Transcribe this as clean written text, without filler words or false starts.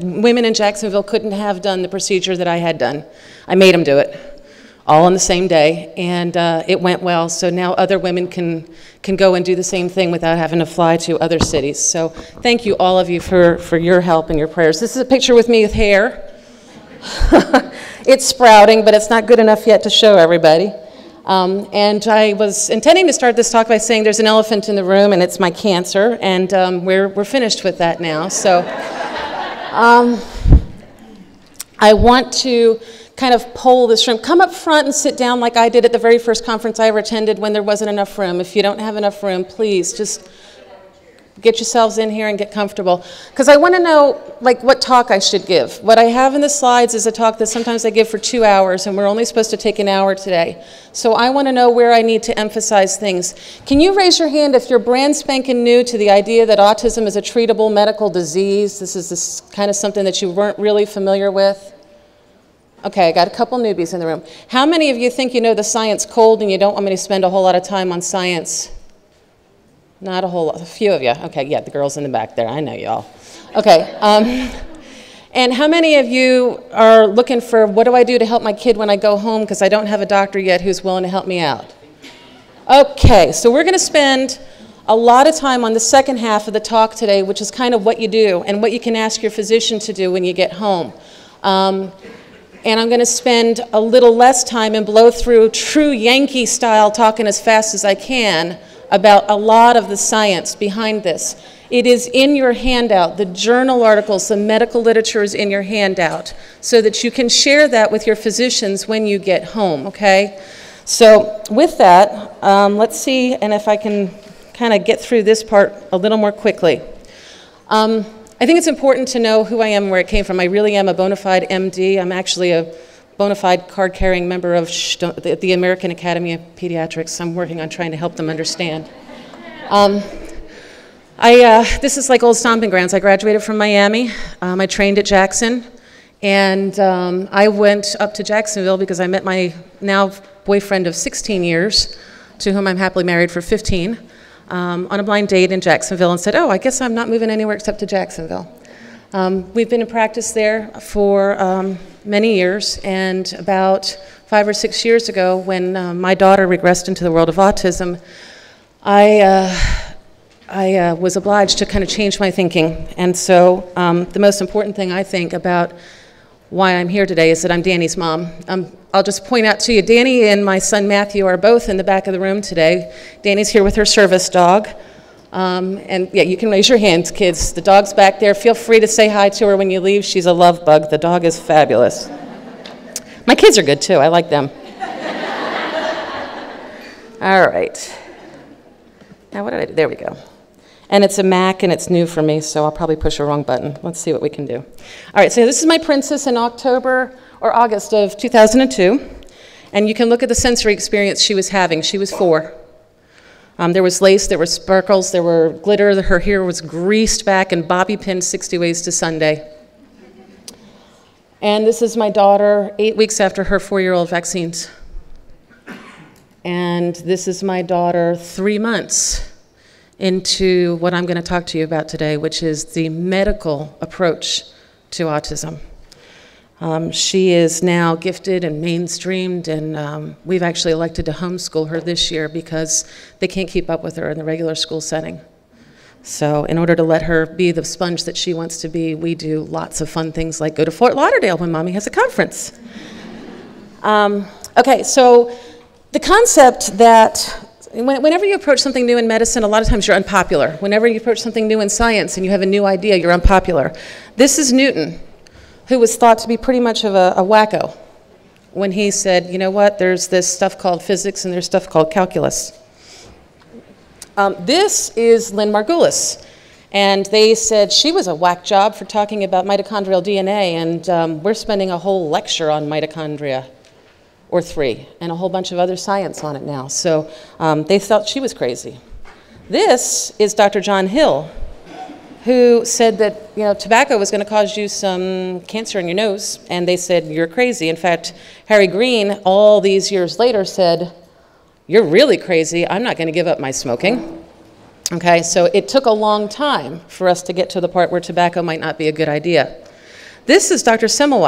Women in Jacksonville couldn't have done the procedure that I had done. I made them do it, all on the same day, and it went well. So now other women can go and do the same thing without having to fly to other cities. So thank you, all of you, for your help and your prayers. This is a picture with me with hair. It's sprouting, but it's not good enough yet to show everybody. And I was intending to start this talk by saying there's an elephant in the room, and it's my cancer, and we're finished with that now. So. I want to kind of poll this room. Come up front and sit down like I did at the very first conference I ever attended when there wasn't enough room. If you don't have enough room, please just get yourselves in here and get comfortable. Because I want to know like what talk I should give. What I have in the slides is a talk that sometimes I give for 2 hours, and we're only supposed to take an hour today. So I want to know where I need to emphasize things. Can you raise your hand if you're brand spanking new to the idea that autism is a treatable medical disease? This is kind of something that you weren't really familiar with? Okay, I got a couple newbies in the room. How many of you think you know the science cold and you don't want me to spend a whole lot of time on science? Not a whole lot, a few of you. Okay, yeah, the girls in the back there, I know y'all. Okay, and how many of you are looking for, what do I do to help my kid when I go home because I don't have a doctor yet who's willing to help me out? Okay, so we're gonna spend a lot of time on the second half of the talk today, which is kind of what you do and what you can ask your physician to do when you get home. And I'm gonna spend a little less time and blow through true Yankee style talking as fast as I can about a lot of the science behind this. It is in your handout. The journal articles, the medical literature is in your handout so that you can share that with your physicians when you get home, okay? So with that, let's see and if I can kind of get through this part a little more quickly. I think it's important to know who I am and where it came from. I really am a bona fide MD. I'm actually a bona fide card-carrying member of the American Academy of Pediatrics. I'm working on trying to help them understand. This is like old stomping grounds. I graduated from Miami. I trained at Jackson. And I went up to Jacksonville because I met my now boyfriend of 16 years, to whom I'm happily married for 15, on a blind date in Jacksonville, and said, oh, I guess I'm not moving anywhere except to Jacksonville. We've been in practice there for many years, and about 5 or 6 years ago, when my daughter regressed into the world of autism, I was obliged to kind of change my thinking. And so the most important thing I think about why I'm here today is that I'm Danny's mom. I'll just point out to you, Danny and my son Matthew are both in the back of the room today. Danny's here with her service dog. And yeah, you can raise your hands, kids. The dog's back there. Feel free to say hi to her when you leave. She's a love bug. The dog is fabulous. My kids are good too. I like them. All right. Now what did I do? There we go. And it's a Mac and it's new for me, so I'll probably push a wrong button. Let's see what we can do. All right, so this is my princess in October or August of 2002. And you can look at the sensory experience she was having. She was 4. There was lace, there were sparkles, there were glitter, her hair was greased back and bobby pinned 60 ways to Sunday. And this is my daughter 8 weeks after her 4-year-old vaccines. And this is my daughter 3 months into what I'm going to talk to you about today, which is the medical approach to autism. She is now gifted and mainstreamed, and we've actually elected to homeschool her this year because they can't keep up with her in the regular school setting. So in order to let her be the sponge that she wants to be, we do lots of fun things like go to Fort Lauderdale when Mommy has a conference. Okay, so the concept that whenever you approach something new in medicine, a lot of times you're unpopular. Whenever you approach something new in science and you have a new idea, you're unpopular. This is Newton, who was thought to be pretty much of a wacko when he said, you know what, there's this stuff called physics and there's stuff called calculus. This is Lynn Margulis, and they said she was a whack job for talking about mitochondrial DNA, and we're spending a whole lecture on mitochondria, or 3, and a whole bunch of other science on it now. So they thought she was crazy. This is Dr. John Hill, who said that, you know, tobacco was going to cause you some cancer in your nose, and they said, you're crazy. In fact, Harry Green, all these years later, said, you're really crazy. I'm not going to give up my smoking. Okay, so it took a long time for us to get to the part where tobacco might not be a good idea. This is Dr. Semmelweis.